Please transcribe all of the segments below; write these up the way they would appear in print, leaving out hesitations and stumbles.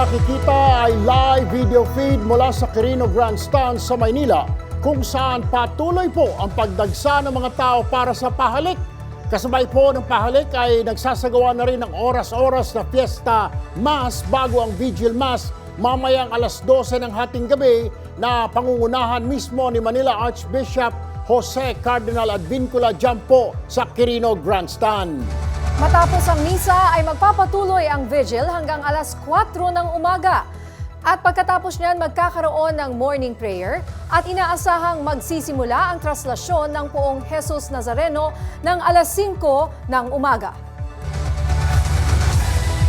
nakikita ay live video feed mula sa Quirino Grandstand sa Maynila kung saan patuloy po ang pagdagsa ng mga tao para sa pahalik. Kasabay po ng pahalik ay nagsasagawa na rin ng oras-oras na fiesta mass bago ang vigil mass mamayang alas 12 ng hating gabi na pangungunahan mismo ni Manila Archbishop Jose Cardinal Advincula dyan po sa Quirino Grandstand. Matapos ang misa ay magpapatuloy ang vigil hanggang alas 4 ng umaga. At pagkatapos niyan magkakaroon ng morning prayer at inaasahang magsisimula ang traslasyon ng Poong Jesus Nazareno ng alas 5 ng umaga.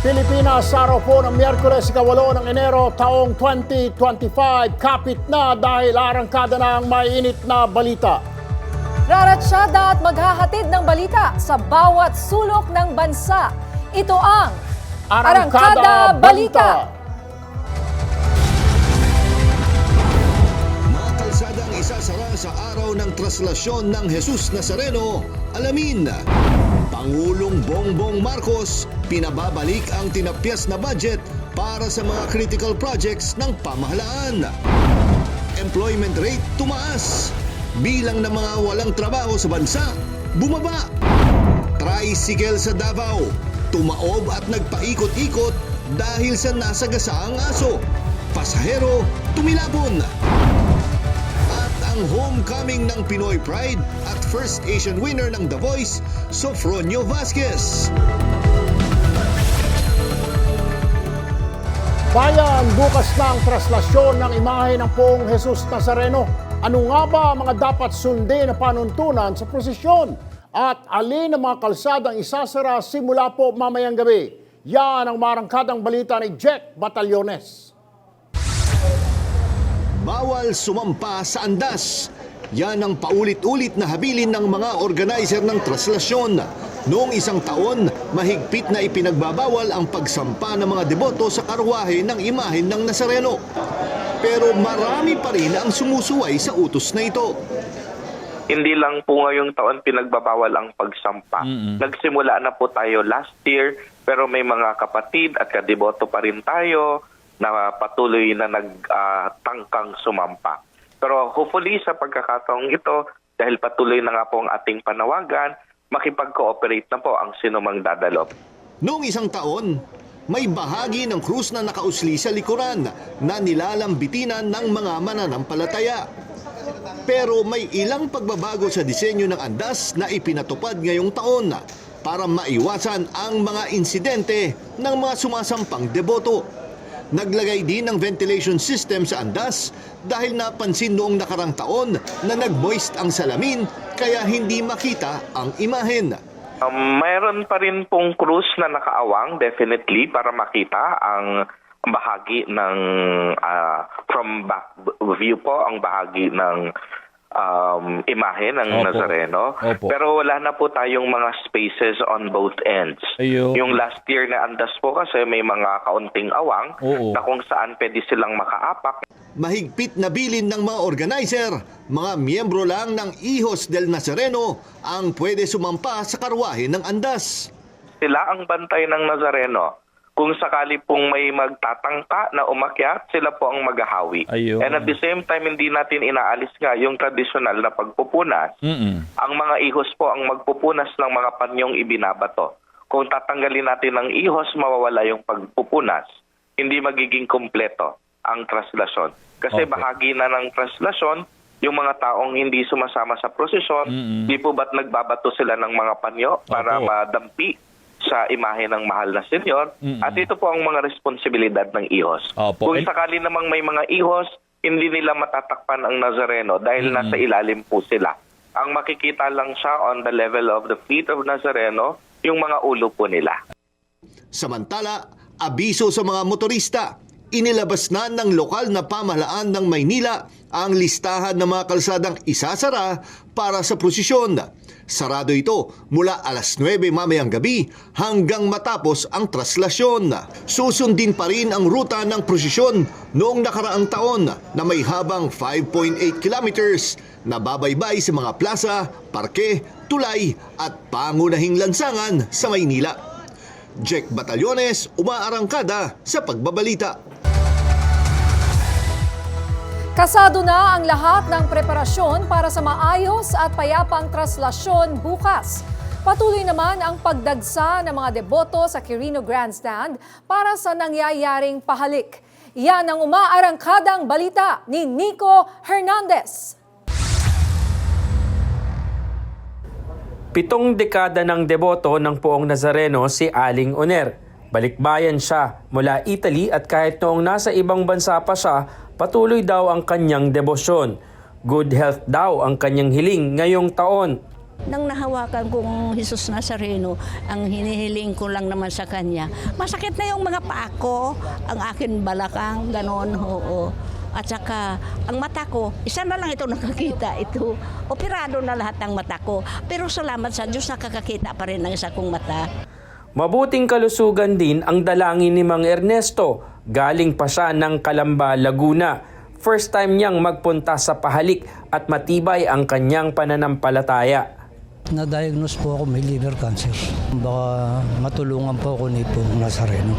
Pilipinas, araw po ng Miyerkules, 8 ng Enero, taong 2025. Kapit na dahil arangkada na ang mainit na balita. Raratsyada at maghahatid ng balita sa bawat sulok ng bansa. Ito ang Arangkada Balita. Mga kalsadang isasara sa araw ng traslasyon ng Jesus Nazareno, alamin. Pangulong Bongbong Marcos, pinababalik ang tinapyas na budget para sa mga critical projects ng pamahalaan. Employment rate tumaas. Bilang ng mga walang trabaho sa bansa, bumaba. Tricycle sa Davao, tumaob at nagpaikot-ikot dahil sa nasagasaang aso. Pasahero, tumilabon. At ang homecoming ng Pinoy Pride at First Asian winner ng The Voice, Sofronio Vasquez. Bayan, bukas na ang traslasyon ng imahe ng Poong Jesus Nazareno. Ano nga ba ang mga dapat sundin na panuntunan sa prosesyon? At alin ang mga kalsadang isasara simula po mamayang gabi? Yan ang marangkadang balita ni Jack Batallones. Bawal sumampa sa andas. Yan ang paulit-ulit na habilin ng mga organizer ng traslasyon. Noong isang taon, mahigpit na ipinagbabawal ang pagsampa ng mga deboto sa karwahe ng imahen ng Nazareno. Pero marami pa rin ang sumusuway sa utos na ito. Hindi lang po ngayong taon pinagbabawal ang pagsampa. Nagsimula na po tayo last year, pero may mga kapatid at kadeboto pa rin tayo na patuloy na nagtangkang sumampa. Pero hopefully sa pagkakataong ito, dahil patuloy na nga po ang ating panawagan, makipag-cooperate na po ang sinumang dadalop. Noong isang taon, may bahagi ng krus na nakausli sa likuran na nilalambitinan ng mga mananampalataya. Pero may ilang pagbabago sa disenyo ng andas na ipinatupad ngayong taon para maiwasan ang mga insidente ng mga sumasampang deboto. Naglagay din ng ventilation system sa andas dahil napansin noong nakarang taon na nag-moist ang salamin kaya hindi makita ang imahen. Mayroon pa rin pong cruise na nakaawang, definitely, para makita ang bahagi ng, from back view po, ang bahagi ng imahe ng Nazareno. Opo. Pero wala na po tayong mga spaces on both ends. Ayun. Yung last year na andas po kasi may mga kaunting awang na kung saan pwede silang makaapak. Mahigpit na bilin ng mga organizer, mga miyembro lang ng Hijos del Nazareno ang pwede sumampa sa karwahe ng andas. Sila ang bantay ng Nazareno. Kung sakali pong may magtatangka na umakyat, sila po ang maghahawi. Ayun. And at the same time, hindi natin inaalis nga yung traditional na pagpupunas. Ang mga ihos po ang magpupunas ng mga panyong ibinabato. Kung tatanggalin natin ang ihos, mawawala yung pagpupunas. Hindi magiging kumpleto ang traslasyon. Kasi bahagi na ng traslasyon, yung mga taong hindi sumasama sa prosesyon, di po ba't nagbabato sila ng mga panyo para madampi sa imahe ng mahal na senyor? At ito po ang mga responsibilidad ng ihos. Kung sakali namang may mga ihos, hindi nila matatakpan ang Nazareno dahil nasa ilalim po sila. Ang makikita lang siya on the level of the feet of Nazareno, yung mga ulo po nila. Samantala, abiso sa mga motorista. Inilabas na ng lokal na pamahalaan ng Maynila ang listahan ng mga kalsadang isasara para sa prosesyon. Sarado ito mula alas 9 mamayang gabi hanggang matapos ang traslasyon. Susundin pa rin ang ruta ng prosesyon noong nakaraang taon na may habang 5.8 kilometers na babaybay sa mga plaza, parke, tulay at pangunahing lansangan sa Maynila. Jack Batallones, umaarangkada sa pagbabalita. Kasado na ang lahat ng preparasyon para sa maayos at payapang traslasyon bukas. Patuloy naman ang pagdagsa ng mga deboto sa Quirino Grandstand para sa nangyayaring pahalik. Yan ang umaarangkadang balita ni Nico Hernandez. 7 dekada ng deboto ng Poong Nazareno si Aling Oner. Balikbayan siya mula Italy at kahit noong nasa ibang bansa pa siya, patuloy daw ang kanyang debosyon. Good health daw ang kanyang hiling ngayong taon. Nang nahawakan kong Jesus Nazareno, ang hinihiling ko lang naman sa kanya, masakit na yung mga paa ko, ang akin balakang, ganon, oo. At saka, ang mata ko, isa na lang ito nakakita, ito. Operado na lahat ng mata ko. Pero salamat sa Diyos, nakakakita pa rin ang isa kong mata. Mabuting kalusugan din ang dalangin ni Mang Ernesto. Galing pa siya ng Calamba, Laguna. First time niyang magpunta sa pahalik at matibay ang kanyang pananampalataya. Na-diagnose po ako may liver cancer. Baka matulungan po ako ni Poong Nazareno.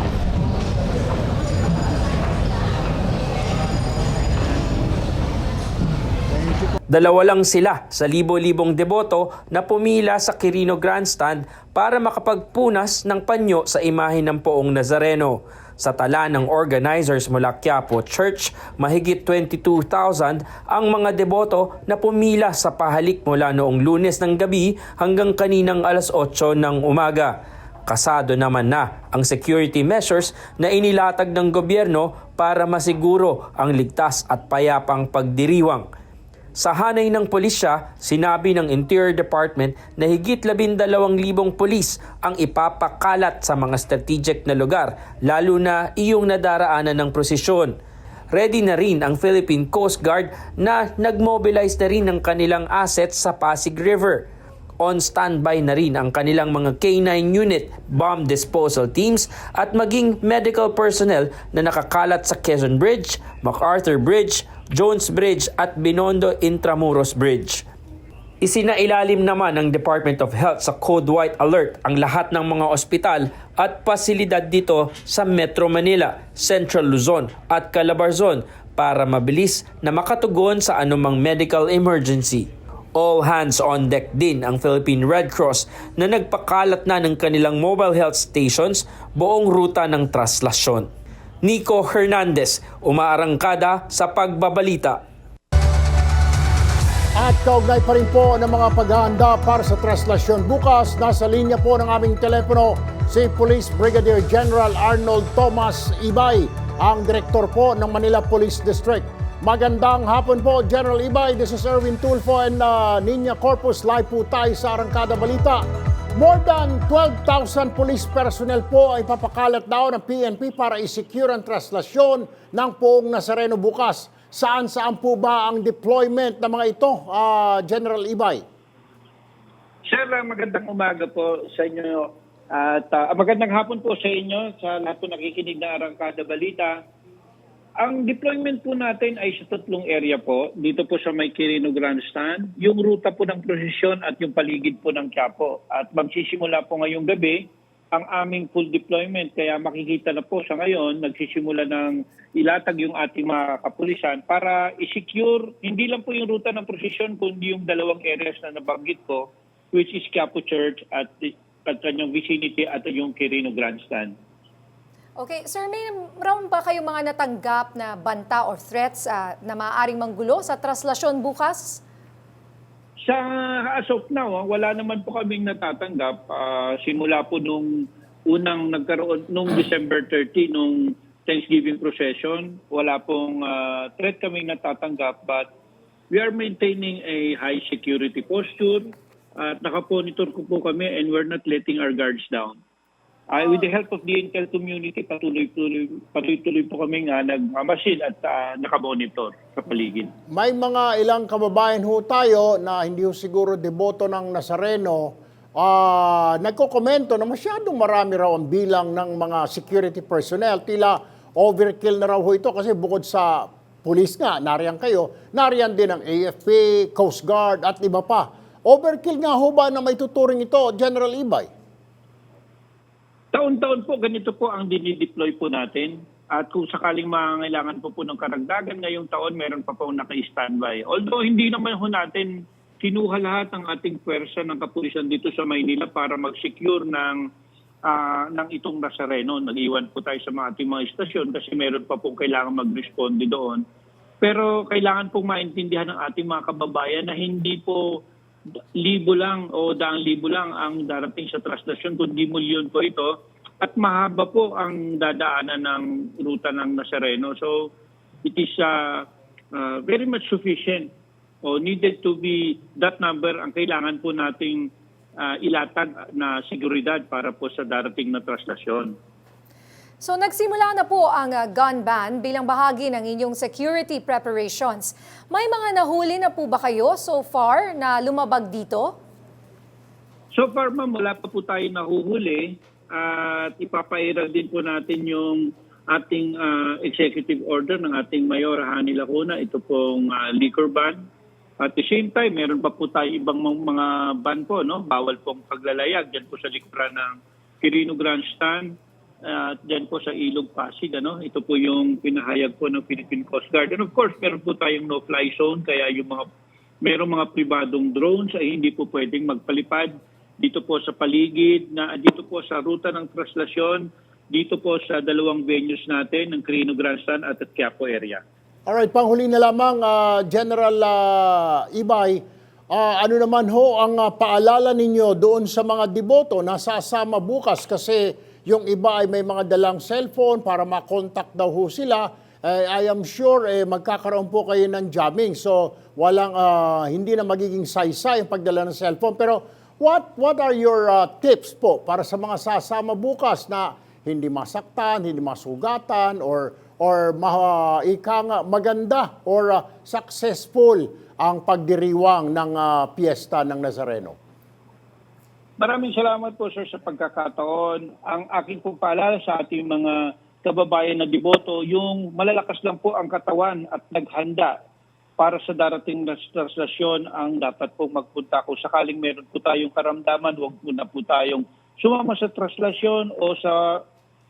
Dalawa lang sila sa libo-libong deboto na pumila sa Quirino Grandstand para makapagpunas ng panyo sa imahe ng Poong Nazareno. Sa tala ng organizers mula Quiapo Church, mahigit 22,000 ang mga deboto na pumila sa pahalik mula noong Lunes ng gabi hanggang kaninang alas 8 ng umaga. Kasado naman na ang security measures na inilatag ng gobyerno para masiguro ang ligtas at payapang pagdiriwang. Sa hanay ng pulisya, sinabi ng Interior Department na higit 12,000 pulis ang ipapakalat sa mga strategic na lugar, lalo na iyong nadaraanan ng prosesyon. Ready na rin ang Philippine Coast Guard na nagmobilize na rin ng kanilang assets sa Pasig River. On standby na rin ang kanilang mga K9 unit, bomb disposal teams at maging medical personnel na nakakalat sa Quezon Bridge, MacArthur Bridge, Jones Bridge at Binondo Intramuros Bridge. Isinailalim naman ng Department of Health sa Code White Alert ang lahat ng mga ospital at pasilidad dito sa Metro Manila, Central Luzon at Calabarzon para mabilis na makatugon sa anumang medical emergency. All hands on deck din ang Philippine Red Cross na nagpakalat na ng kanilang mobile health stations buong ruta ng traslasyon. Nico Hernandez, umaarangkada sa pagbabalita. At kaugnay pa rin po ng mga paghahanda para sa traslasyon bukas, nasa linya po ng aming telepono si Police Brigadier General Arnold Tomas Ibay, ang direktor po ng Manila Police District. Magandang hapon po, General Ibay. This is Erwin Tulfo and Niña Corpus. Live po tayo sa Arangkada Balita. More than 12,000 police personnel po ay papakalat daw ng PNP para i-secure ang traslasyon ng Poong Nazareno bukas. Saan-saan po ba ang deployment ng mga ito, General Ibay? Sir, magandang umaga po sa inyo at magandang hapon po sa inyo sa lahat po nakikinig na Arangkada Balita. Ang deployment po natin ay sa 3 area po. Dito po sa may Quirino Grandstand, yung ruta po ng prosesyon at yung paligid po ng Quiapo. At magsisimula po ngayong gabi ang aming full deployment. Kaya makikita na po sa ngayon, nagsisimula ng ilatag yung ating mga kapulisan para i-secure hindi lang po yung ruta ng prosesyon kundi yung 2 areas na nabanggit ko, which is Quiapo Church at kanyang vicinity at yung Quirino Grandstand. Okay, sir, may round ba kayong mga natanggap na banta or threats na maaaring manggulo sa traslasyon bukas? Sa as of now, wala naman po kaming natatanggap. Simula po nung unang nagkaroon, nung December 30, nung Thanksgiving procession, wala pong threat kaming natatanggap. But we are maintaining a high security posture. At nakaponitor ko po kami and we're not letting our guards down. With the help of the Intel community, patuloy po kami nagmamasid at nakamonitor sa paligid. May mga ilang kababayan ho tayo na hindi ho siguro deboto ng Nazareno, nagkokomento na masyadong marami raw ang bilang ng mga security personnel. Tila overkill na raw ho ito kasi bukod sa pulis nga, nariyan kayo, nariyan din ang AFP, Coast Guard at iba pa. Overkill nga ho ba na may tuturing ito, General Ibay? Taon-taon po, ganito po ang dinideploy po natin. At kung sakaling mangailangan po ng karagdagan ngayong taon, meron pa po naka-standby. Although hindi naman ho natin kinuha lahat ng ating pwersa ng kapulisan dito sa Maynila para mag-secure ng itong Nazareno. Nag-iwan po tayo sa ating mga istasyon kasi meron pa pong kailangan mag-responde doon. Pero kailangan pong maintindihan ng ating mga kababayan na hindi po libo lang o daang libo lang ang darating sa traslasyon, kundi milyon po ito. At mahaba po ang dadaanan ng ruta ng Nazareno. So it is very much sufficient o needed to be that number ang kailangan po nating ilatag na seguridad para po sa darating na traslasyon. So nagsimula na po ang gun ban bilang bahagi ng inyong security preparations. May mga nahuli na po ba kayo so far na lumabag dito? So far, ma'am, wala pa po tayo nahuhuli at ipapairal din po natin yung ating executive order ng ating Mayor Hani Lacuna. Ito pong liquor ban. At the same time, meron pa po tayo ibang mga ban po, no? Bawal pong paglalayag dyan po sa likuran ng Quirino Grandstand at dyan po sa Ilog Pasig, ano? Ito po yung pinahayag po ng Philippine Coast Guard. And of course, meron po tayong no-fly zone, kaya yung merong mga pribadong drones ay hindi po pwedeng magpalipad dito po sa paligid, dito po sa ruta ng traslasyon, dito po sa dalawang venues natin, ng Quirino Grandstand at Quiapo area. Alright, panghuli na lamang, General Ibay, ano naman ho ang paalala ninyo doon sa mga deboto na sasama bukas kasi yung iba ay may mga dalang cellphone para makontak daw ho sila. I am sure magkakaroon po kayo ng jamming. So hindi na magiging saysay ang pagdala ng cellphone. Pero what are your tips po para sa mga sasama bukas na hindi masaktan, hindi masugatan, or maganda or successful ang pagdiriwang ng piyesta ng Nazareno? Maraming salamat po, sir, sa pagkakataon. Ang aking pong paalala sa ating mga kababayan na deboto, yung malalakas lang po ang katawan at naghanda para sa darating na traslasyon ang dapat pong magpunta. Kung sakaling meron po tayong karamdaman, huwag po na po tayong sumama sa traslasyon o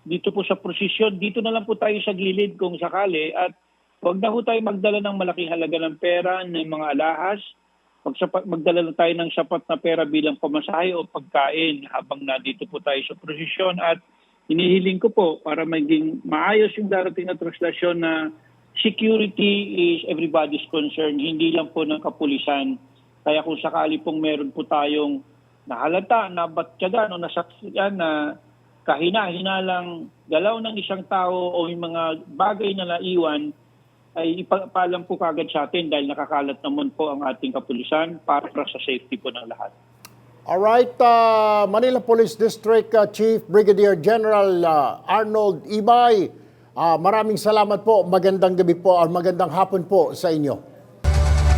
dito po sa prosesyon. Dito na lang po tayo sa gilid kung sakali at huwag na po tayo magdala ng malaking halaga ng pera, ng mga alahas. Magdala lang tayo ng sapat na pera bilang pamasahe o pagkain habang nandito po tayo sa prosesyon. At inihiling ko po para maging maayos yung darating na traslasyon na security is everybody's concern, hindi lang po ng kapulisan. Kaya kung sakali pong meron po tayong nahalata, nabatyagan o nasaksiyan na kahina-hinalang galaw ng isang tao o yung mga bagay na naiwan, ay ipaalam po kagad sa atin dahil nakakalat naman po ang ating kapulisan para sa safety po ng lahat. Alright, Manila Police District Chief Brigadier General Arnold Ibay, maraming salamat po, magandang gabi po, magandang hapon po sa inyo.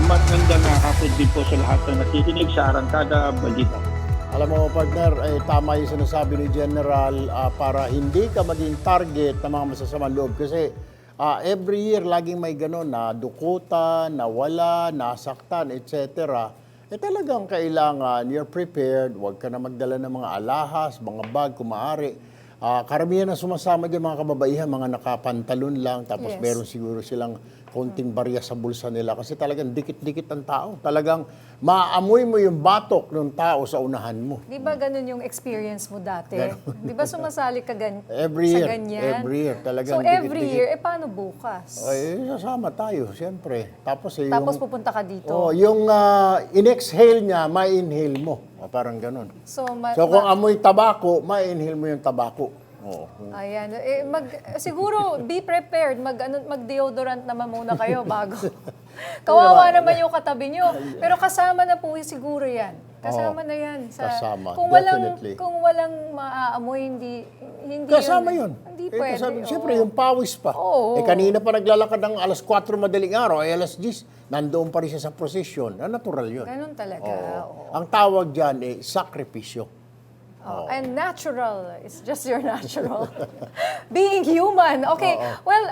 Magandang hapon din po sa lahat na nakikinig sa Arangkada Balita. Alam mo, partner, tama yung sinasabi ni General para hindi ka maging target ng mga masasamang loob. Kasi every year, laging may gano'n na dukutan, nawala, nasaktan, etc. Talagang kailangan, you're prepared, huwag ka na magdala ng mga alahas, mga bag, kung maaari. Karamihan na sumasama dyan mga kababaihan, mga nakapantalon lang, tapos meron siguro silang konting barya sa bulsa nila kasi talagang dikit-dikit ang tao. Talagang maamoy mo yung batok ng tao sa unahan mo. Di ba ganun yung experience mo dati? Di ba sumasali ka Every sa year, ganyan? every year. Talagang So every dikit-dikit. year, paano bukas? Sasama tayo, siyempre. Tapos Pupunta ka dito? yung in-exhale niya, ma-inhale mo. Parang ganun. So kung amoy tabako, ma-inhale mo yung tabako. Ayan. Siguro, be prepared. Mag-deodorant naman muna kayo bago. Kawawa naman yung katabi nyo. Pero kasama na po siguro yan. Kasama na yan. Kasama, kung definitely. Kung walang maaamoy, hindi Kasama yun. Hindi pwede. Siyempre, yung pawis pa. Oo. Kanina pa naglalakad ng alas 4 madaling araw, alas 10, nandoon pa rin siya sa prosesyon. Natural yun. Ganun talaga. Oo. Ang tawag dyan, sakripisyo. And natural, it's just your natural. Being human. Okay, well,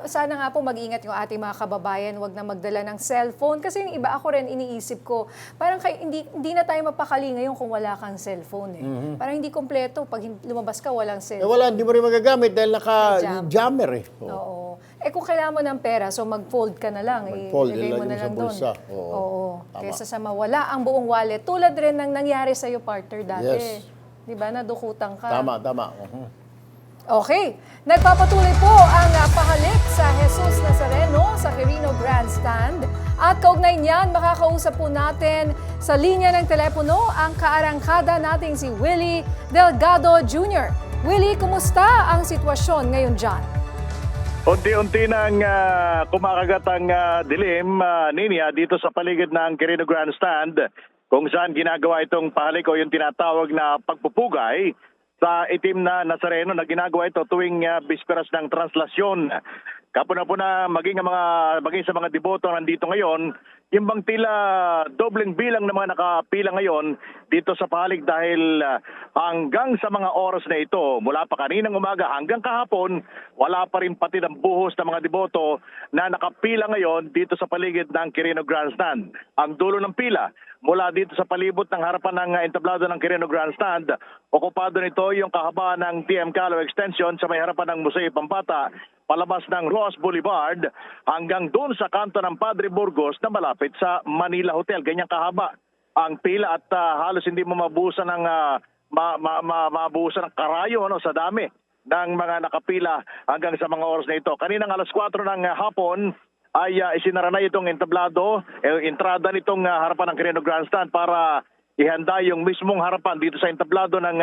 sana nga po mag-ingat yung ating mga kababayan, wag na magdala ng cellphone. Kasi yung iba, ako rin iniisip ko, parang hindi na tayo mapakali ngayon kung wala kang cellphone. Parang hindi kompleto. Pag lumabas ka, walang cellphone. Wala, hindi mo rin magagamit dahil naka-jammer eh. Oo. Eh kung kailangan mo ng pera, so mag-fold ka na lang. Mag-fold Ilagay mo lang na yung sa lang doon. bulsa. Oo. Kesa sa mawala ang buong wallet. Tulad rin ng nangyari sa'yo, partner, dati. Yes. Di ba? Nadukutan ka. Tama. Okay. Nagpapatuloy po ang pahalik sa Jesus Nazareno sa Quirino Grandstand. At kaugnay niyan, makakausap po natin sa linya ng telepono ang kaarangkada nating si Willie Delgado Jr. Willie, kumusta ang sitwasyon ngayon dyan? Unti-unti nang kumakagat ang dilim, Ninia, dito sa paligid ng Quirino Grandstand, kung saan ginagawa itong pahalik o yung tinatawag na pagpupugay sa itim na Nazareno na ginagawa ito tuwing bisperas ng translasyon. Kapuna-puna maging sa mga deboto nandito ngayon, yung bang tila dobleng bilang ng mga nakapila ngayon dito sa pahalik dahil hanggang sa mga oras na ito, mula pa kaninang umaga hanggang kahapon, wala pa rin pati ng buhos ng mga deboto na nakapila ngayon dito sa paligid ng Quirino Grandstand. Ang dulo ng pila mula dito sa palibot ng harapan ng entablado ng Quirino Grandstand, okupado nito yung kahabaan ng TM Calo Extension sa may harapan ng Museo Pampata, palabas ng Ross Boulevard hanggang doon sa kanto ng Padre Burgos na malapit sa Manila Hotel. Ganyang kahaba ang pila at halos hindi mo mabuhusan ng mabuhusan ng karayo sa dami ng mga nakapila hanggang sa mga oras na ito. Kaninang alas 4 ng hapon ay isinara na itong entablado, entrada nitong harapan ng Quirino Grandstand para ihanda yung mismong harapan dito sa entablado ng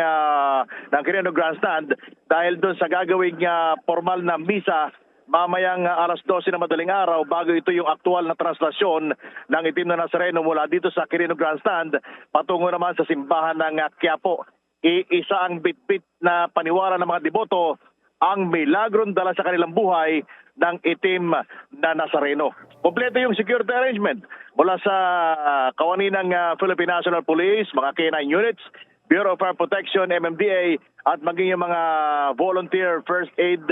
Quirino Grandstand dahil doon sa gagawing formal na misa mamayang alas 12 na madaling araw bago ito yung aktual na translasyon ng itim na Nazareno mula dito sa Quirino Grandstand patungo naman sa simbahan ng Quiapo. Isa ang bitbit na paniwala ng mga deboto ang milagron dala sa kanilang buhay ng itim na Nazareno. Kompleto yung security arrangement mula sa kawani ng Philippine National Police, mga K9 units, Bureau of Fire Protection, MMDA, at maging yung mga volunteer first aid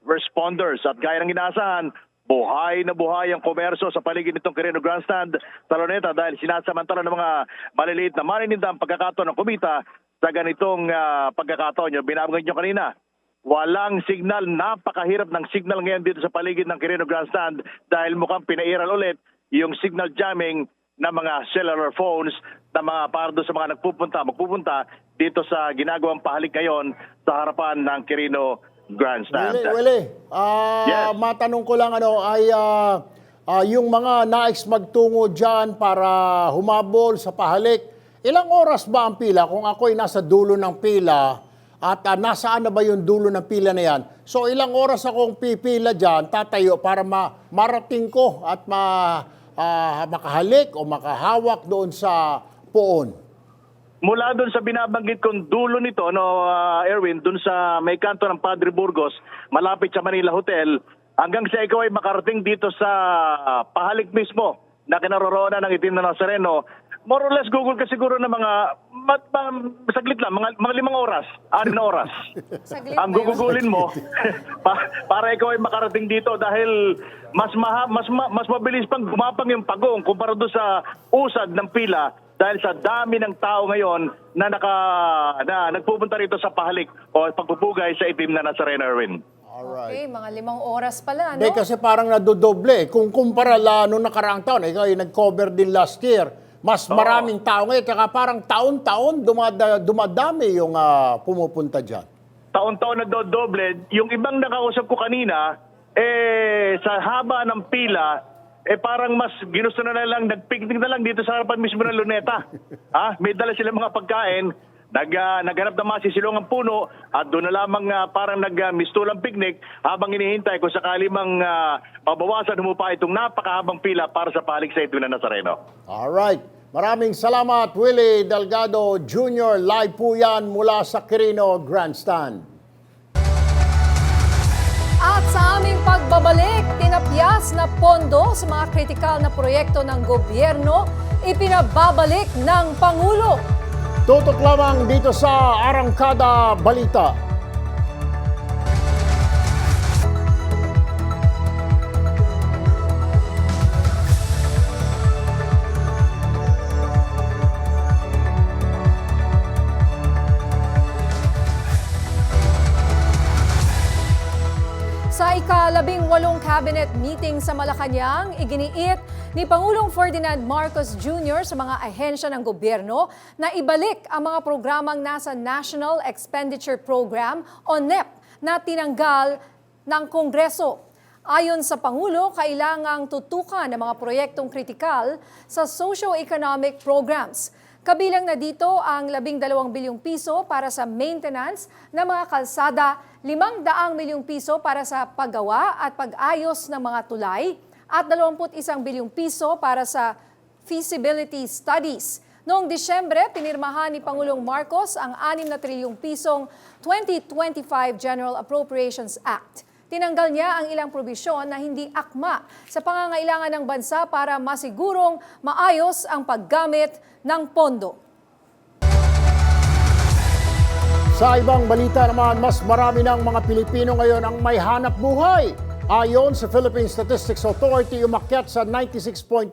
responders. At gaya ng inaasahan, buhay na buhay ang komerso sa paligid nitong Quirino Grandstand sa Luneta dahil sinasamantala ng mga maliliit na maninindang pagkakataon ng kumita sa ganitong pagkakataon. Yung binabanggit nyo kanina, walang signal, napakahirap ng signal ngayon dito sa paligid ng Quirino Grandstand dahil mukhang pinairal ulit yung signal jamming ng mga cellular phones na mga pardo sa mga magpupunta dito sa ginagawang pahalik ngayon sa harapan ng Quirino Grandstand. Willie, Yes. matanong ko lang yung mga nais magtungo dyan para humabol sa pahalik, ilang oras ba ang pila? Kung ako'y nasa dulo ng pila, at nasaan na ba yung dulo ng pila na yan? So ilang oras akong pipila dyan, tatayo para marating ko at makahalik o makahawak doon sa poon? Mula doon sa binabanggit kong dulo nito, Erwin, doon sa may kanto ng Padre Burgos, malapit sa Manila Hotel, hanggang sa ikaw ay makarating dito sa pahalik mismo na kinaroroonan ng itim na Nazareno, more or less Google ka siguro na mga saglit lang, mga 5 oras, 6 na oras. Ang gugugulin mo para ikaw ay makarating dito dahil mas mabilis pang gumapang yung pagong kumpara doon sa usad ng pila dahil sa dami ng tao ngayon na nagpupunta rito sa pahalik o pagpupugay sa itim na Nazareno, Erwin. Okay, mga 5 oras pala, no? Hindi, kasi parang nadodoble. Kung kumpara noong nakaraang taon, ikaw ay nag-cover din last year, mas maraming tao ngayon, kaya parang taon-taon dumadami yung pumupunta dyan. Taon-taon na doble. Yung ibang nakausap ko kanina, sa haba ng pila, parang mas ginusto na lang, nagpicnic na lang dito sa harapan mismo ng Luneta. May dala sila mga pagkain, naghanap ng masisilungang puno, at doon na lamang parang nagmistulang picnic habang hinihintay kung sakali mang mabawasan humupa itong napakahabang pila para sa pahalik sa itim na Nazareno. Alright. Maraming salamat, Willie Delgado Jr. Live po yan mula sa Quirino Grandstand. At sa aming pagbabalik, tinapyas na pondo sa mga kritikal na proyekto ng gobyerno, ipinababalik ng Pangulo. Tutok lamang dito sa Arangkada Balita. Sa ika-18 cabinet meeting sa Malacanang, iginiit ni Pangulong Ferdinand Marcos Jr. sa mga ahensya ng gobyerno na ibalik ang mga programang nasa National Expenditure Program o NEP na tinanggal ng Kongreso. Ayon sa Pangulo, kailangang tutukan ang mga proyektong kritikal sa socio-economic programs. Kabilang na dito ang 12 bilyong piso para sa maintenance ng mga kalsada, 500 milyong piso para sa paggawa at pag-ayos ng mga tulay, at 21 bilyong piso para sa feasibility studies. Noong Disyembre, pinirmahan ni Pangulong Marcos ang 6 na trilyong pisong 2025 General Appropriations Act. Tinanggal niya ang ilang probisyon na hindi akma sa pangangailangan ng bansa para masigurong maayos ang paggamit ng pondo. Sa ibang balita naman, mas marami ng mga Pilipino ngayon ang may hanap buhay. Ayon sa Philippine Statistics Authority, umakyat sa 96.1%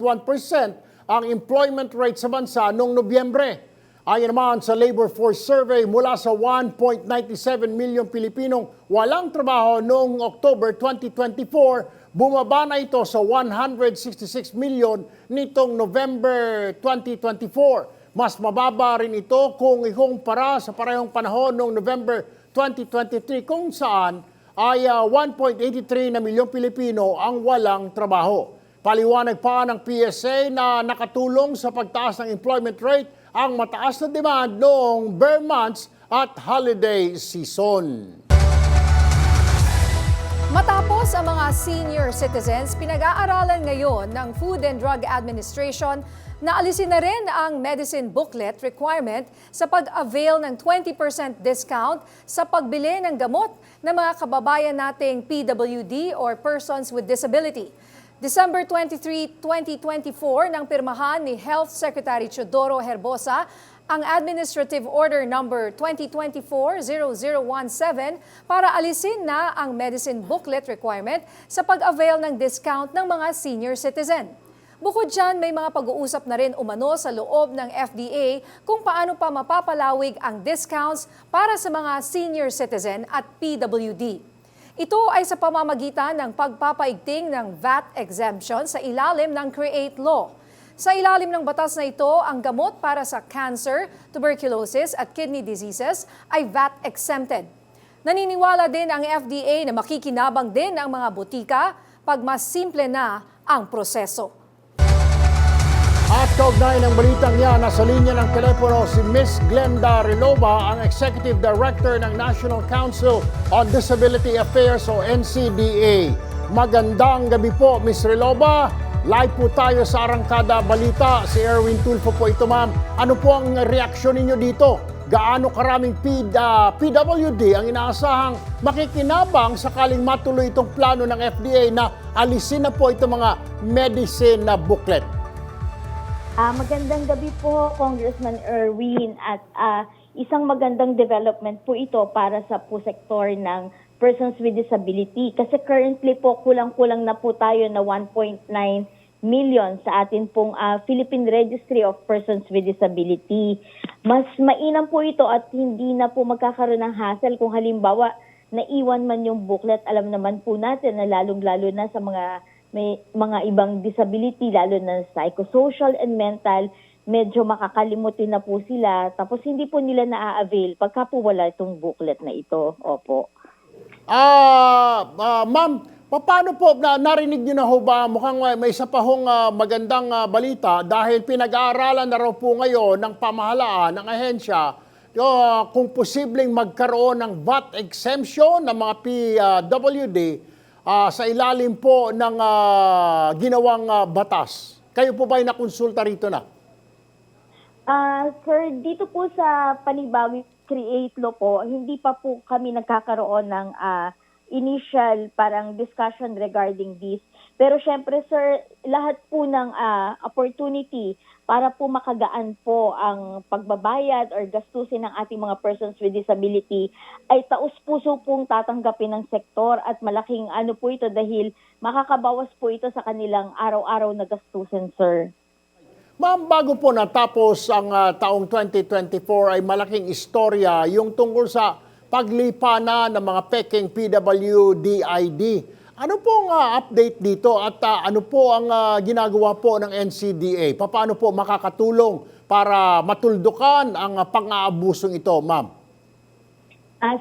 ang employment rate sa bansa noong Nobyembre. Ayon naman sa Labor Force Survey, mula sa 1.97 milyong Pilipinong walang trabaho noong October 2024, bumaba na ito sa 166 milyon nitong November 2024. Mas mababa rin ito kung ikumpara sa parehong panahon noong November 2023 kung saan ay 1.83 na milyong Pilipino ang walang trabaho. Paliwanag pa ng PSA na nakatulong sa pagtaas ng employment rate ang mataas na demand noong bare months at holiday season. Matapos ang mga senior citizens, pinag-aaralan ngayon ng Food and Drug Administration na alisin na rin ang medicine booklet requirement sa pag-avail ng 20% discount sa pagbili ng gamot ng mga kababayan nating PWD or persons with disability. December 23, 2024 nang pirmahan ni Health Secretary Teodoro Herbosa ang Administrative Order Number 2024-0017 para alisin na ang medicine booklet requirement sa pag-avail ng discount ng mga senior citizen. Bukod dyan, may mga pag-uusap na rin umano sa loob ng FDA kung paano pa mapapalawig ang discounts para sa mga senior citizen at PWD. Ito ay sa pamamagitan ng pagpapaigting ng VAT exemption sa ilalim ng CREATE Law. Sa ilalim ng batas na ito, ang gamot para sa cancer, tuberculosis at kidney diseases ay VAT exempted. Naniniwala din ang FDA na makikinabang din ang mga butika pag mas simple na ang proseso. At kaugnay ng balitang yan, nasa linya ng telepono si Ms. Glenda Relova, ang Executive Director ng National Council on Disability Affairs o NCDA. Magandang gabi po, Ms. Relova. Live po tayo sa Arangkada Balita. Si Erwin Tulfo po ito, ma'am. Ano po ang reaksyon ninyo dito? Gaano karaming PWD ang inaasahang makikinabang sakaling matuloy itong plano ng FDA na alisin na po itong mga medicine na booklet? Magandang gabi po, Congressman Erwin, at isang magandang development po ito para sa po sektor ng persons with disability. Kasi currently po, kulang-kulang na po tayo na 1.9 million sa atin pong Philippine Registry of Persons with Disability. Mas mainam po ito at hindi na po magkakaroon ng hassle kung halimbawa naiwan man yung booklet. Alam naman po natin na lalong-lalo na sa may mga ibang disability, lalo na psychosocial and mental, medyo makakalimutin na po sila. Tapos hindi po nila na-avail pagka po wala itong booklet na ito. Opo. Ma'am, paano po, narinig niyo na ho ba, mukhang may isa pa hong magandang balita dahil pinag-aaralan na raw po ngayon ng pamahalaan, ng ahensya, kung posibleng magkaroon ng VAT exemption ng mga PWD sa ilalim po ng ginawang batas. Kayo po ba'y nakonsulta rito na? Sir, dito po sa Panibawi CREATE Law po, hindi pa po kami nagkakaroon ng initial parang discussion regarding this. Pero syempre sir, lahat po ng opportunity para po makagaan po ang pagbabayad or gastusin ng ating mga persons with disability ay taus-puso pong tatanggapin ng sektor at malaking ano po ito dahil makakabawas po ito sa kanilang araw-araw na gastusin, sir. Ma'am, bago po natapos ang taong 2024 ay malaking istorya yung tungkol sa paglipa ng mga peking PWD-ID. Ano pong update dito at ano po ang ginagawa po ng NCDA? Paano po makakatulong para matuldukan ang pang-aabusong ito, ma'am?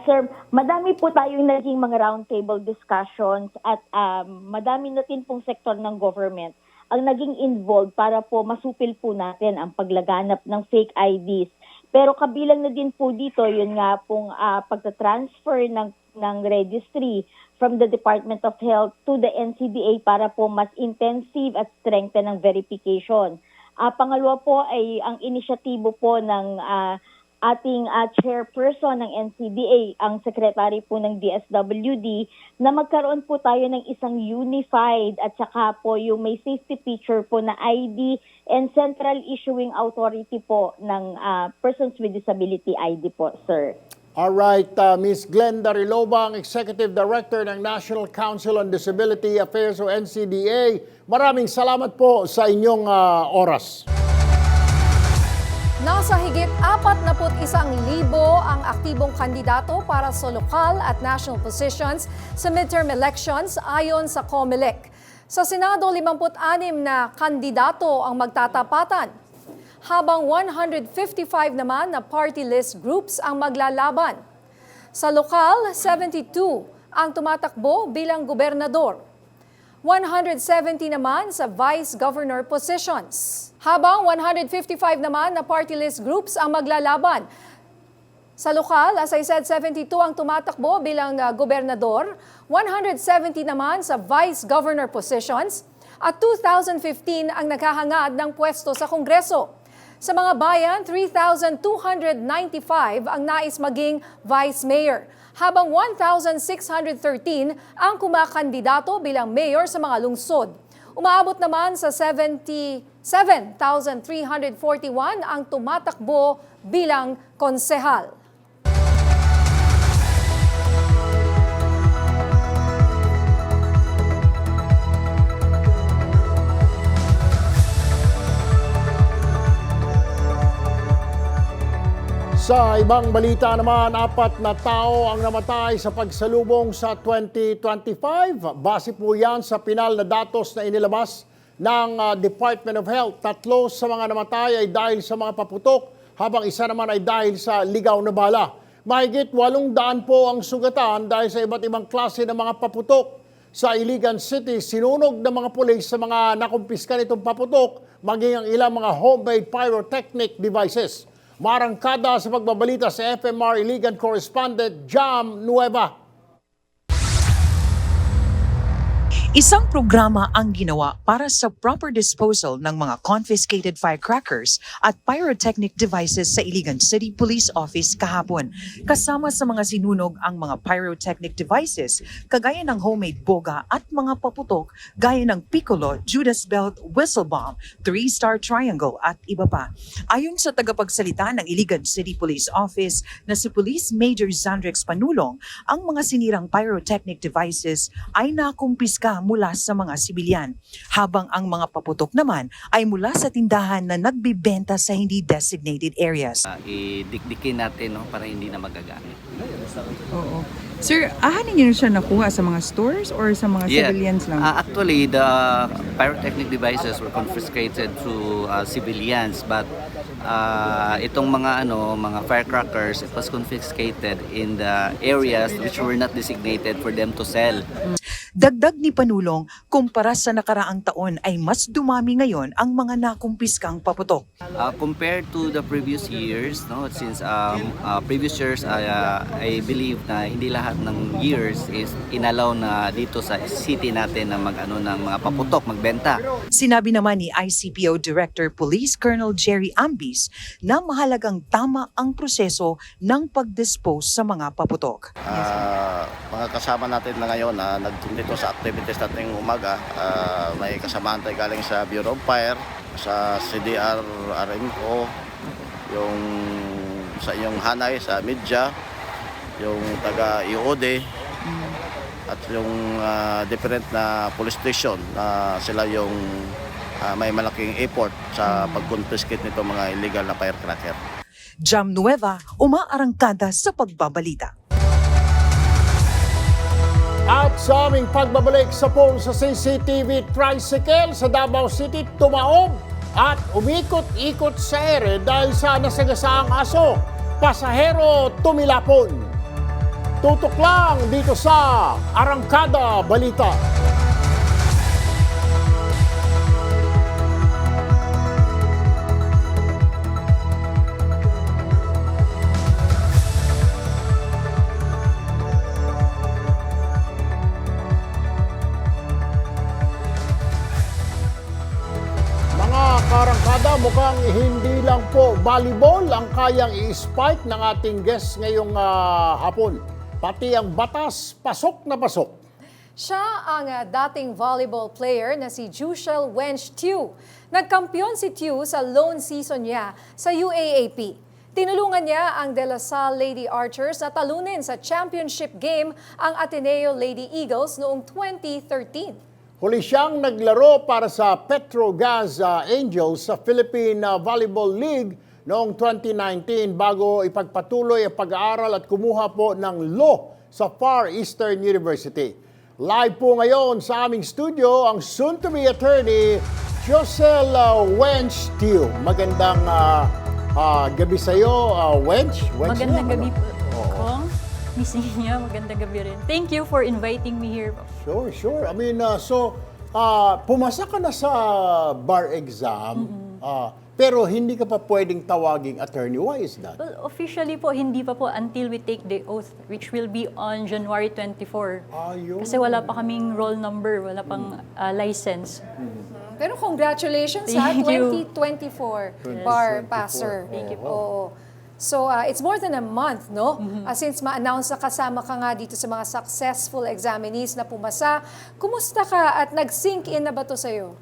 Sir, madami po tayong naging mga roundtable discussions at madami na din pong sektor ng government ang naging involved para po masupil po natin ang paglaganap ng fake IDs. Pero kabilang na din po dito, yun nga pong pagta-transfer ng registry from the Department of Health to the NCDA para po mas intensive at strengthen ang verification. Pangalawa po ay ang inisyatibo po ng ating chairperson ng NCDA, ang secretary po ng DSWD, na magkaroon po tayo ng isang unified at saka po yung may safety feature po na ID and central issuing authority po ng persons with disability ID po, sir. Alright, Ms. Glenda Rilobang, Executive Director ng National Council on Disability Affairs o NCDA. Maraming salamat po sa inyong oras. Nasa higit 41,000 ang aktibong kandidato para sa lokal at national positions sa midterm elections ayon sa COMELEC. Sa Senado, 56 na kandidato ang magtatapatan, habang 155 naman na party list groups ang maglalaban. Sa lokal, 72 ang tumatakbo bilang gobernador. 170 naman sa vice governor positions. Habang 155 naman na party list groups ang maglalaban. Sa lokal, as I said, 72 ang tumatakbo bilang gobernador, 170 naman sa vice governor positions, at 2,015 ang naghahangad ng pwesto sa Kongreso. Sa mga bayan, 3,295 ang nais maging vice mayor, habang 1,613 ang kumakandidato bilang mayor sa mga lungsod. Umaabot naman sa 77,341 ang tumatakbo bilang konsehal. Sa ibang balita naman, 4 na tao ang namatay sa pagsalubong sa 2025. Base po yan sa pinal na datos na inilabas ng Department of Health. 3 sa mga namatay ay dahil sa mga paputok, habang isa naman ay dahil sa ligaw na bala. Mahigit 800 po ang sugatan dahil sa iba't ibang klase ng mga paputok. Sa Iligan City, sinunog ng mga pulis sa mga nakumpiska nitong paputok, maging ang ilang mga homemade pyrotechnic devices. Marangkada sa pagbabalita sa FMR Iligan correspondent Jam Nueva. Isang programa ang ginawa para sa proper disposal ng mga confiscated firecrackers at pyrotechnic devices sa Iligan City Police Office kahapon. Kasama sa mga sinunog ang mga pyrotechnic devices kagaya ng homemade boga at mga paputok gaya ng piccolo, Judas Belt, whistle bomb, 3-star triangle at iba pa. Ayon sa tagapagsalita ng Iligan City Police Office na si Police Major Zandrex Panulong, ang mga sinirang pyrotechnic devices ay nakumpiska mula sa mga sibilyan, habang ang mga paputok naman ay mula sa tindahan na nagbibenta sa hindi designated areas. Idikdikin natin para hindi na magagamit. Oo. Sir, ahanin niyo siya nakuha sa mga stores or sa mga civilians lang? Actually, the pyrotechnic devices were confiscated to civilians, but itong mga firecrackers, it was confiscated in the areas which were not designated for them to sell. Dagdag ni Panulong, kumpara sa nakaraang taon ay mas dumami ngayon ang mga nakumpiskang paputok. Compared to the previous years, since previous years, I believe na hindi lahat ng years is inalaw na dito sa city natin na ng mga paputok, magbenta. Sinabi naman ni ICPO Director Police Colonel Jerry Ambis na mahalagang tama ang proseso ng pag-dispose sa mga paputok. mga kasama natin na ngayon na nagtundito sa activities natin umaga. May kasamahan tayo galing sa Bureau of Fire, sa CDR, RMO, yung sa inyong Hanay, sa Midya, yung taga IOD, at yung different na police station na sila yung may malaking effort sa pag-confiscate nito mga illegal na firecracker. Jam Nueva, umaarangkada sa pagbabalita. At sa aming pagbabalik sa poll sa CCTV tricycle sa Davao City, tumaob at umikot-ikot sa ere dahil sa nasagasaang aso. Pasahero tumilapon. Tutok lang dito sa Arangkada Balita. Karangkada, mukhang hindi lang po volleyball ang kayang i-spike ng ating guest ngayong hapon. Pati ang batas, pasok na pasok. Siya ang dating volleyball player na si Jushel Wench Tew. Nagkampiyon si Tew sa lone season niya sa UAAP. Tinulungan niya ang De La Salle Lady Archers na talunin sa championship game ang Ateneo Lady Eagles noong 2013. Huli siyang naglaro para sa Petrogas Angels sa Philippine Volleyball League noong 2019 bago ipagpatuloy ang pag-aaral at kumuha po ng law sa Far Eastern University. Live po ngayon sa aming studio ang soon-to-be attorney Jushel Wench Tew. Magandang gabi sa iyo, Wench. Magandang gabi po. Miss niya, magandang gabi rin. Thank you for inviting me here. Sure. I mean, pumasa ka na sa bar exam, pero hindi ka pa pwedeng tawaging attorney. Why is that? Well, officially po, hindi pa po until we take the oath, which will be on January 24. Kasi wala pa kaming roll number, wala pang license. Pero congratulations sa 2024 bar passer. Thank you po. Oo. So, it's more than a month, no? Since ma-announce na kasama ka nga dito sa mga successful examinees na pumasa. Kumusta ka at nag-sink in na ba to sa'yo?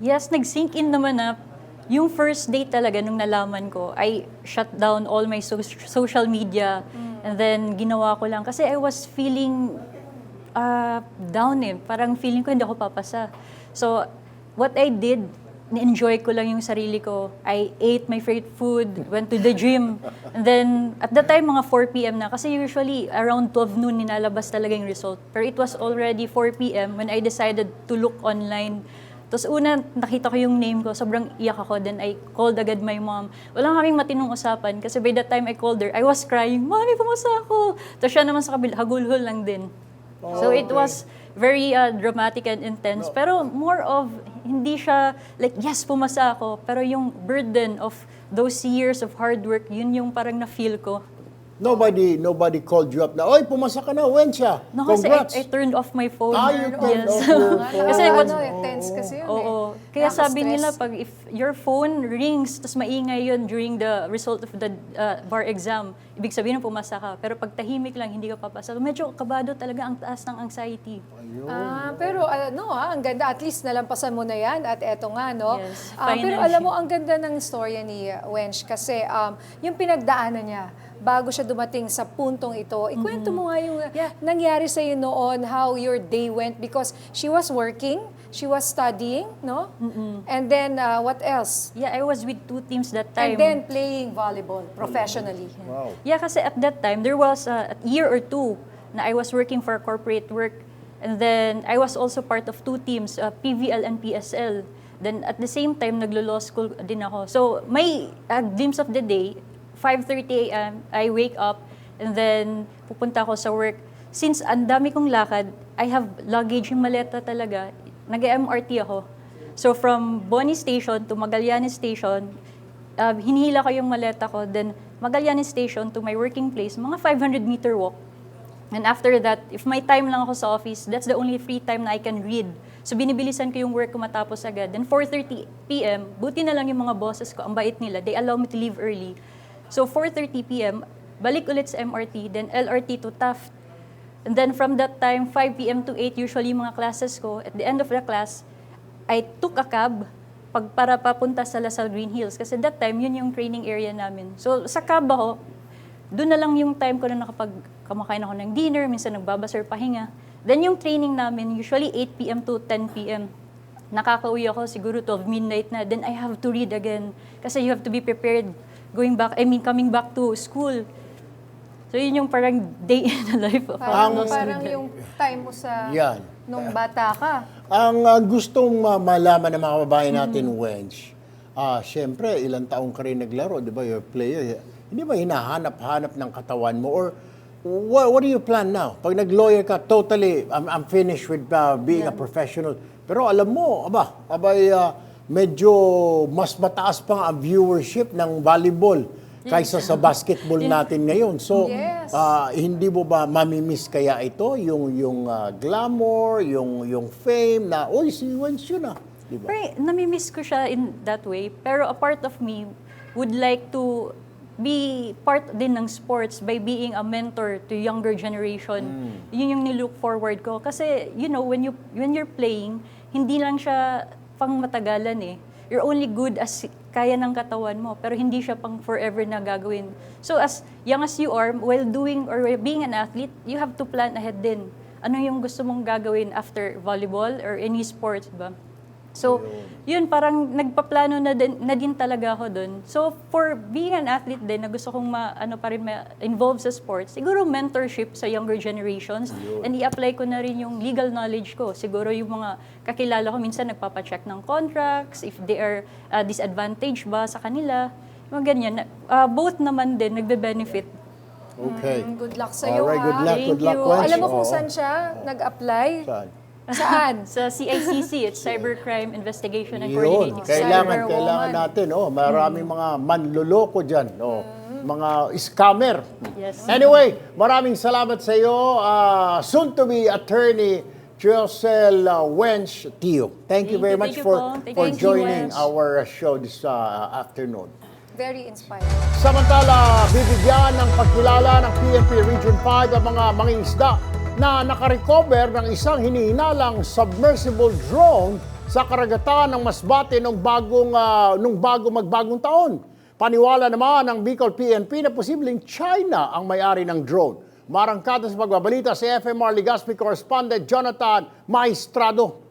Yes, nag-sink in naman na. Yung first day talaga nung nalaman ko, I shut down all my social media. And then, ginawa ko lang. Kasi I was feeling down eh. Parang feeling ko hindi ako papasa. So, what I did, na-enjoy ko lang yung sarili ko. I ate my favorite food, went to the gym. And then, at that time, mga 4 p.m. na. Kasi usually, around 12 noon, nilalabas talaga yung result. Pero it was already 4 p.m. when I decided to look online. Tapos una, nakita ko yung name ko, sobrang iyak ako. Then I called agad my mom. Walang kaming matinong usapan. Kasi by that time I called her, I was crying, Mami, pumasa ako. Tapos siya naman sa kabila, hagulhol lang din. So it was very dramatic and intense. Pero more of, hindi siya like, yes, pumasa ako. Pero yung burden of those years of hard work, yun yung parang na-feel ko. Nobody called you up na, oy, pumasa ka na, Wensha. No, kasi Congrats. I turned off my phone. You turned off your phone. Kasi tense kasi yun Kaya sabi nila, pag if your phone rings, tas maingay yun during the result of the bar exam, ibig sabihin na pumasa ka. Pero pag tahimik lang, hindi ka papasa. Medyo kabado talaga ang taas ng anxiety. Pero ang ganda. At least nalampasan mo na yan. At eto nga, no? Yes, pero alam mo, ang ganda ng storya ni Wench kasi yung pinagdaanan niya, bago siya dumating sa puntong ito, ikwento mo nga yung nangyari sa iyo noon, how your day went, because she was working, she was studying, no? And then, what else? Yeah, I was with 2 teams that time. And then playing volleyball professionally. Wow. Yeah, kasi at that time, there was a year or 2 na I was working for corporate work. And then, I was also part of 2 teams, PVL and PSL. Then, at the same time, naglo-law school din ako. So, may glimpse of the day, 5:30 a.m., I wake up, and then pupunta ako sa work. Since ang dami kong lakad, I have luggage, yung maleta talaga. Nag-MRT ako. So from Boni Station to Magallanes Station, hinihila ko yung maleta ko. Then Magallanes Station to my working place, mga 500-meter walk. And after that, if may time lang ako sa office, that's the only free time na I can read. So binibilisan ko yung work ko matapos agad. Then 4:30 p.m., buti na lang yung mga bosses ko, ang bait nila, they allow me to leave early. So 4:30 p.m., balik ulit sa MRT, then LRT to Taft. And then from that time, 5 p.m. to 8, usually mga classes ko. At the end of the class, I took a cab para papunta sa Lasal Green Hills. Kasi that time, yun yung training area namin. So sa cab ako, doon na lang yung time ko na kumakain ako ng dinner, minsan nagbabasar pahinga. Then yung training namin, usually 8 p.m. to 10 p.m. Nakakauwi ako siguro 12 midnight na. Then I have to read again. Kasi you have to be prepared coming back to school. So yun yung parang day in the life of Parang yung time mo sa Yan. nung bata ka. Ang gustong malaman ng mga kababayan natin, Wench, syempre, ilang taong ka rin naglaro, di ba, you're a player. Hindi ba hinahanap-hanap ng katawan mo? Or what do you plan now? Pag nag-lawyer ka, totally, I'm finished with being a professional. Pero alam mo, medyo mas mataas pa ang viewership ng volleyball kaysa sa basketball natin ngayon. So, Yes. hindi mo ba mamimiss kaya ito? Yung glamour, yung fame na, si Wench yun Di ba? Pero namimiss ko siya in that way. Pero a part of me would like to be part din ng sports by being a mentor to younger generation. Yun yung nilook forward ko. Kasi, when you're playing, hindi lang siya pang matagalan eh. You're only good as kaya ng katawan mo, pero hindi siya pang forever na gagawin. So as young as you are, while doing or being an athlete, you have to plan ahead din. Ano yung gusto mong gagawin after volleyball or any sports, ba? So, yun, parang nagpaplano na din talaga ako dun. So, for being an athlete din, na gusto kong ma-involve sa sports, siguro mentorship sa younger generations, and i-apply ko na rin yung legal knowledge ko. Siguro yung mga kakilala ko, minsan nagpapacheck ng contracts, if they are disadvantaged ba sa kanila, mga ganyan. Both naman din, nagbe-benefit. Okay. Good luck sa'yo, Alright, good luck. Thank Good luck, you. Wench. Alam mo kung Oo. saan siya nag-apply? Saan? Saan? Sa CICC, it's Cybercrime Investigation and Yun, Coordinating. kailangan Cyberwoman. natin, maraming mga manloloko dyan, mga scammer. Yes. Anyway, maraming salamat sa iyo, soon to be attorney Josel Wench Tio. Thank you very much Thank you for po. Thank for you, joining Wench. our show this afternoon. Very inspiring. Samantala, bibigyan ng pagkilala ng PNP Region 5 ang mga mangingisda na nakarecover ng isang hinihinalang submersible drone sa karagatan ng Masbate nung bago magbagong taon. Paniwala naman ng Bicol PNP na posibleng China ang may-ari ng drone. Marangkada sa pagbabalita si FMR Legazpi correspondent Jonathan Maestrado.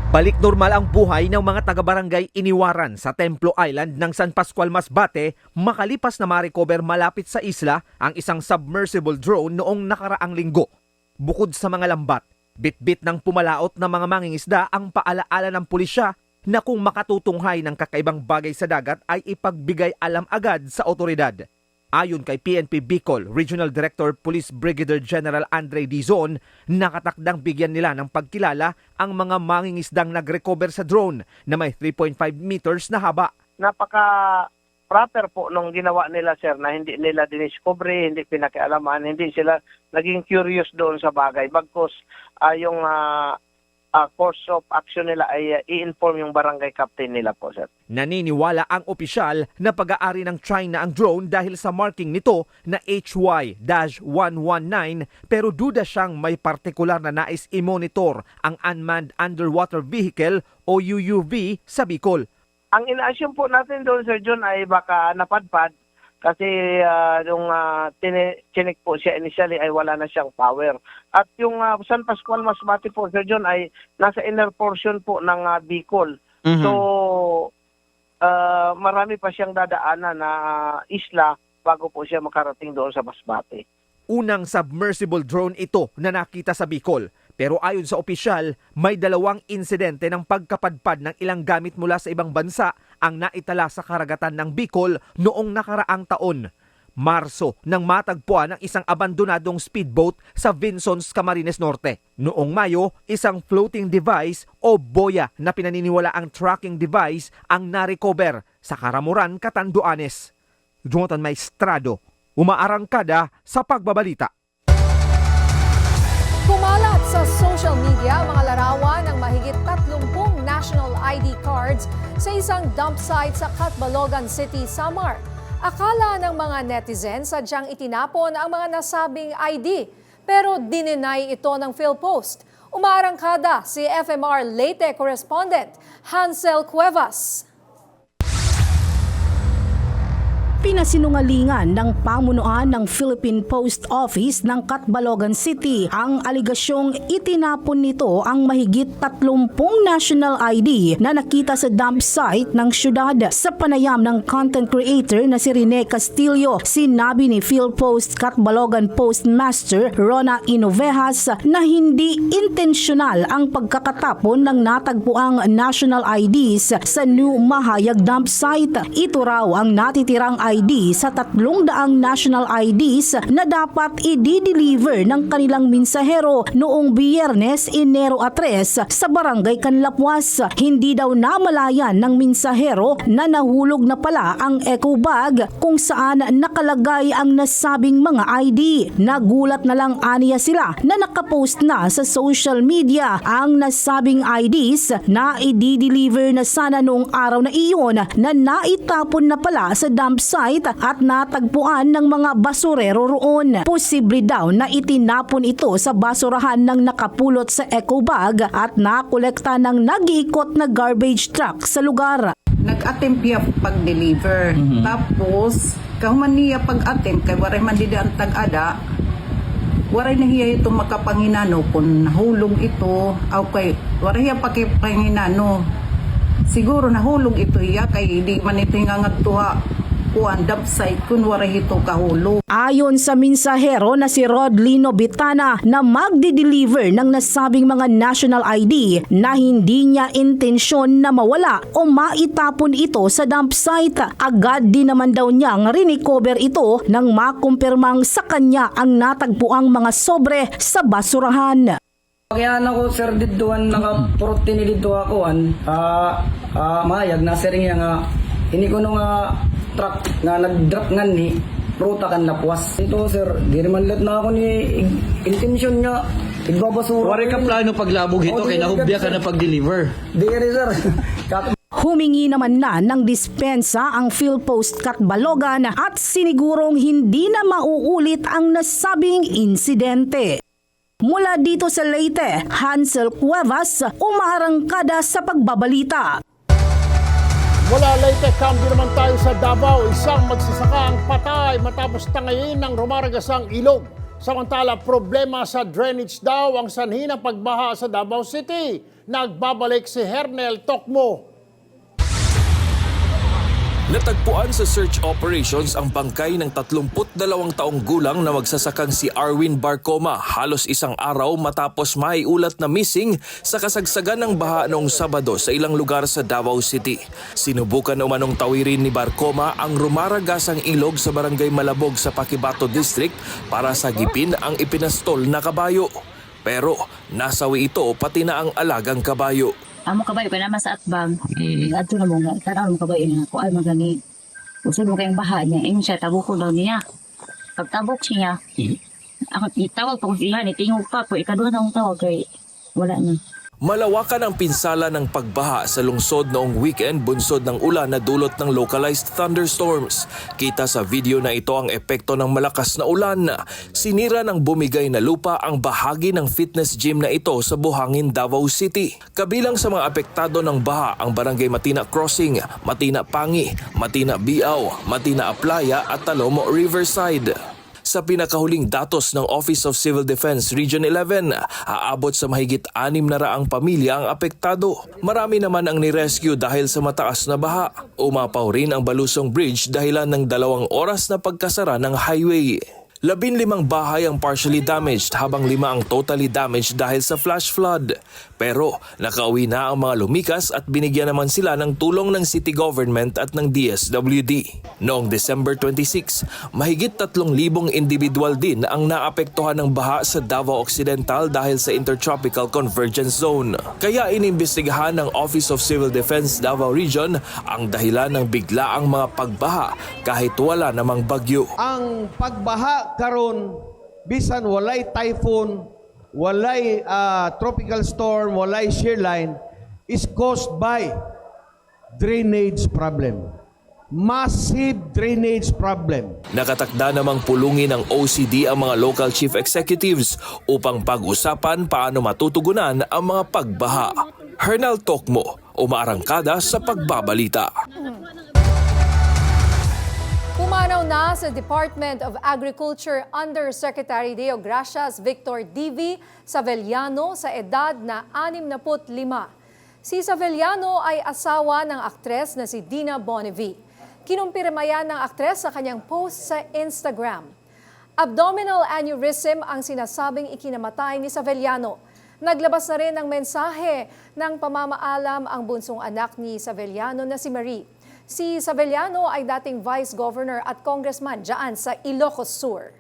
Balik normal ang buhay ng mga taga-barangay Iniwaran sa Templo Island ng San Pascual, Masbate makalipas na ma-recover malapit sa isla ang isang submersible drone noong nakaraang linggo. Bukod sa mga lambat, bitbit ng pumalaot na mga mangingisda ang paalaala ng pulisya na kung makatutunghay ng kakaibang bagay sa dagat ay ipagbigay alam agad sa otoridad. Ayon kay PNP Bicol Regional Director Police Brigadier General Andre Dizon, nakatakdang bigyan nila ng pagkilala ang mga mangingisdang nag-recover sa drone na may 3.5 meters na haba. Napaka-proper po nung ginawa nila, sir, na hindi nila diniscovery, hindi pinakialaman, hindi sila naging curious doon sa bagay. Bagkus yung course of action nila ay i-inform yung barangay captain nila po, sir. Naniniwala ang opisyal na pag-aari ng China ang drone dahil sa marking nito na HY-119 pero duda siyang may partikular na nais i-monitor ang Unmanned Underwater Vehicle o UUV sa Bicol. Ang ina-assume po natin doon, Sir John, ay baka napadpad kasi yung chinik po siya initially ay wala na siyang power. At yung San Pascual Masbate po, Sir John, ay nasa inner portion po ng Bicol. Mhm. So, marami pa siyang dadaanan na isla bago po siya makarating doon sa Masbate. Unang submersible drone ito na nakita sa Bicol. Pero ayon sa opisyal, may 2 insidente ng pagkapadpad ng ilang gamit mula sa ibang bansa ang naitala sa karagatan ng Bicol noong nakaraang taon. Marso nang matagpuan ang isang abandonadong speedboat sa Vinsons, Camarines Norte. Noong Mayo, isang floating device o boya na pinaniniwala ang tracking device ang narecover sa Karamuran, Catanduanes. Jonathan Maestrado, umaarangkada sa pagbabalita. Kumalat sa social media ang mga larawan ng mahigit 30 national ID cards sa isang dump site sa Catbalogan City, Samar. Akala ng mga netizens sadyang itinapon ang mga nasabing ID, pero dininay ito ng PhilPost. Umaarangkada si FMR Leyte correspondent Hansel Cuevas. Pinasinungalingan ng pamunuan ng Philippine Post Office ng Catbalogan City ang aligasyong itinapon nito ang mahigit 30 national ID na nakita sa dump site ng syudad. Sa panayam ng content creator na si Rene Castillo, sinabi ni PhilPost Catbalogan Postmaster Rona Inovejas na hindi intensyonal ang pagkakatapon ng natagpuang national IDs sa New Mahayag dump site. Ito raw ang natitirang ID sa 300 national IDs na dapat i-deliver ng kanilang mensahero noong Biyernes, Enero 3 sa Barangay Canlapuas. Hindi daw namalayan ng mensahero na nahulog na pala ang eco bag kung saan nakalagay ang nasabing mga ID. Nagulat na lang aniya sila na nakapost na sa social media ang nasabing IDs na i-deliver na sana noong araw na iyon na naitapon na pala sa dump site at natagpuan ng mga basurero roon. Posible daw na itinapon ito sa basurahan ng nakapulot sa eco bag at nakolekta ng nag-iikot na garbage truck sa lugar. Nag-attempt niya pag-deliver. Tapos, kahuman niya pag-attempt, kay waray man dida ang tag-ada, waray na hiya ito makapanginano kung nahulog ito, o kay waray hiya pakipanginano. Siguro nahulog ito hiya, kay di man ito nga tuha kuan dump site kun waray ito kahulo. Ayon sa mensahero na si Rod Lino Bitana na magdi-deliver ng nasabing mga national ID na hindi niya intensyon na mawala o maitapon ito sa dump site. Agad din naman daw niyang rinikover ito nang makumpirmang sa kanya ang natagpuang mga sobre sa basurahan. Kaya ako sir didduan naka-porte ni diddu akoan mahayag na sir nga ini ko nung truck nga nag-drop nga ni ruta kan Lapuas. Ito sir, di naman let na ako ni intention niya igbabasura. Wari ka plano paglabog ito kay nahubya ka na pag-deliver. Di sir. Humingi naman na ng dispensa ang PhilPost Catbalogan at sinigurong hindi na mauulit ang nasabing insidente. Mula dito sa Leyte, Hansel Cuevas, umaarangkada sa pagbabalita. Mula Leyte, cambio naman tayo sa Davao. Isang magsasaka ang patay matapos tangayin ng rumaragasang ilog. Samantala, problema sa drainage daw ang sanhi ng pagbaha sa Davao City. Nagbabalik si Hernel Tokmo. Natagpuan sa search operations ang bangkay ng 32 taong gulang na magsasakang si Arwin Barcoma halos isang araw matapos maiulat na missing sa kasagsagan ng baha noong Sabado sa ilang lugar sa Davao City. Sinubukan umanong tawirin ni Barcoma ang rumaragasang ilog sa Barangay Malabog sa Paquibato District para sagipin ang ipinastol na kabayo. Pero nasawi ito pati na ang alagang kabayo. Amo kabayo kaya naman sa atbang, adto na mo nga, tanaw mo kabayo na ako ay magani. Usod mo kayong baha niya, ayun siya, tabok ko daw niya. Pagtabok siya, ako itawag pa kung siya, itingog pa po, ikaduha na akong tawag kay wala na. Malawakan ang pinsala ng pagbaha sa lungsod noong weekend bunsod ng ulan na dulot ng localized thunderstorms. Kita sa video na ito ang epekto ng malakas na ulan. Sinira ng bumigay na lupa ang bahagi ng fitness gym na ito sa Buhangin, Davao City. Kabilang sa mga apektado ng baha ang Barangay Matina Crossing, Matina Pangi, Matina Biao, Matina Aplaya at Talomo Riverside. Sa pinakahuling datos ng Office of Civil Defense Region 11, aabot sa mahigit 600 pamilya ang apektado. Marami naman ang nirescue dahil sa mataas na baha. Umapaw rin ang Balusong Bridge dahilan ng 2 oras na pagkasara ng highway. 15 bahay ang partially damaged habang 5 ang totally damaged dahil sa flash flood. Pero nakauwi na ang mga lumikas at binigyan naman sila ng tulong ng city government at ng DSWD. Noong December 26, mahigit 3,000 individual din ang naapektuhan ng baha sa Davao Occidental dahil sa Intertropical Convergence Zone. Kaya inimbestigahan ng Office of Civil Defense Davao Region ang dahilan ng biglaang mga pagbaha kahit wala namang bagyo. Ang pagbaha karon bisan walay typhoon, walay tropical storm, walay shear line is caused by drainage problem. massive drainage problem. Nakatakda namang pulungin ng OCD ang mga local chief executives upang pag-usapan paano matutugunan ang mga pagbaha. Hernal Tokmo, umaarangkada sa pagbabalita. Pumanaw na sa Department of Agriculture Undersecretary Deo Gracias Victor D.V. Savellano sa edad na 65. Si Savellano ay asawa ng aktres na si Dina Bonnevie. Kinumpirma yan ng aktres sa kanyang post sa Instagram. Abdominal aneurysm ang sinasabing ikinamatay ni Savellano. Naglabas na rin ng mensahe ng pamamaalam ang bunsong anak ni Savellano na si Marie. Si Savellano ay dating Vice Governor at Congressman dyan sa Ilocos Sur.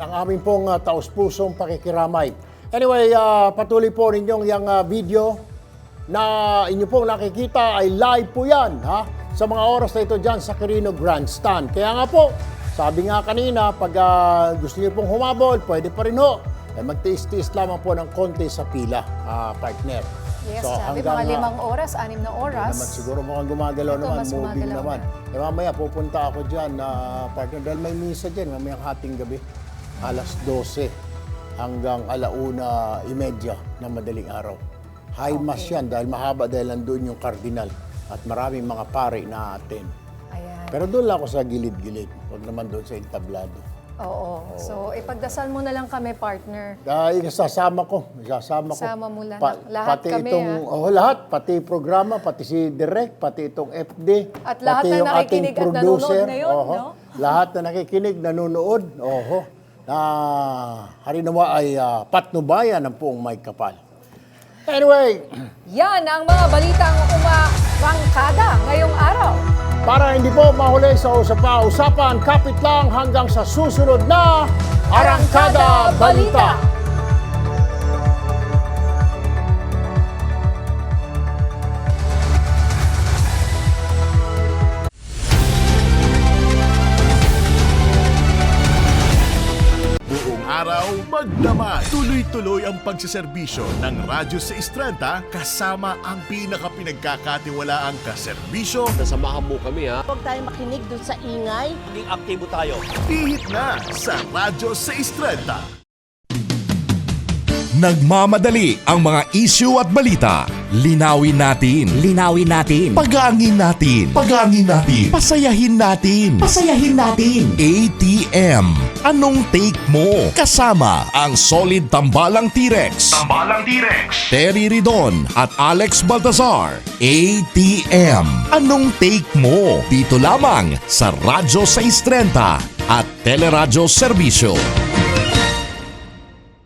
Ang aming pong taus-pusong pakikiramay. Anyway, patuloy po ninyong yung video na inyo pong nakikita ay live po yan sa mga oras na ito dyan sa Quirino Grandstand. Kaya nga po, sabi nga kanina, pag gusto niyo pong humabol, pwede pa rin ho. Magtiis-tiis lamang po ng konti sa pila, partner. Yes, sabi mga 5 oras, 6 na oras. Naman, siguro mukhang gumagalaw Ito, naman, mas moving gumagalaw naman. Mamaya pupunta ako dyan, partner, dahil may misa dyan, mamayang hating gabi, alas 12 hanggang 1:30 ng madaling araw. High mass yan dahil mahaba dahil nandun yung kardinal at maraming mga pare na attend. Ayan. Pero doon lang ako sa gilid-gilid, huwag naman doon sa entablado. Oo. So, ipagdasal mo na lang kami, partner. Dahil isasama ko. Isama mo lang. Lahat pati kami, lahat, pati programa, pati si Direk, pati itong FD, At lahat pati na yung ating nakikinig at producer. nanonood ngayon, no? Lahat na nakikinig, nanonood. Harinawa ay patnubayan ng buong may kapal. Anyway, yan ang mga balitang umarangkada ngayong araw. para hindi po mahuli sa usapan, kapit lang hanggang sa susunod na Arangkada Balita. Buong araw, magdamag. Tuloy-tuloy ang pagsiservisyo ng Radyo 630 kasama ang pinaka-pinagkakatiwalaang kaserbisyo. Nasamahan mo kami ha. Huwag tayong makinig dun sa ingay. Maging aktibo tayo. Pihit na sa Radyo 630. Nagmamadali ang mga issue at balita. Linawin natin. Linawin natin. Pagaangin natin. Pagaangin natin. Pasayahin natin. Pasayahin natin. ATM. Anong take mo? Kasama ang solid tambalang T-Rex. Tambalang T-Rex. Terry Ridon at Alex Baltazar. ATM. Anong take mo? Dito lamang sa Radyo 630 at Teleradyo Serbisyo.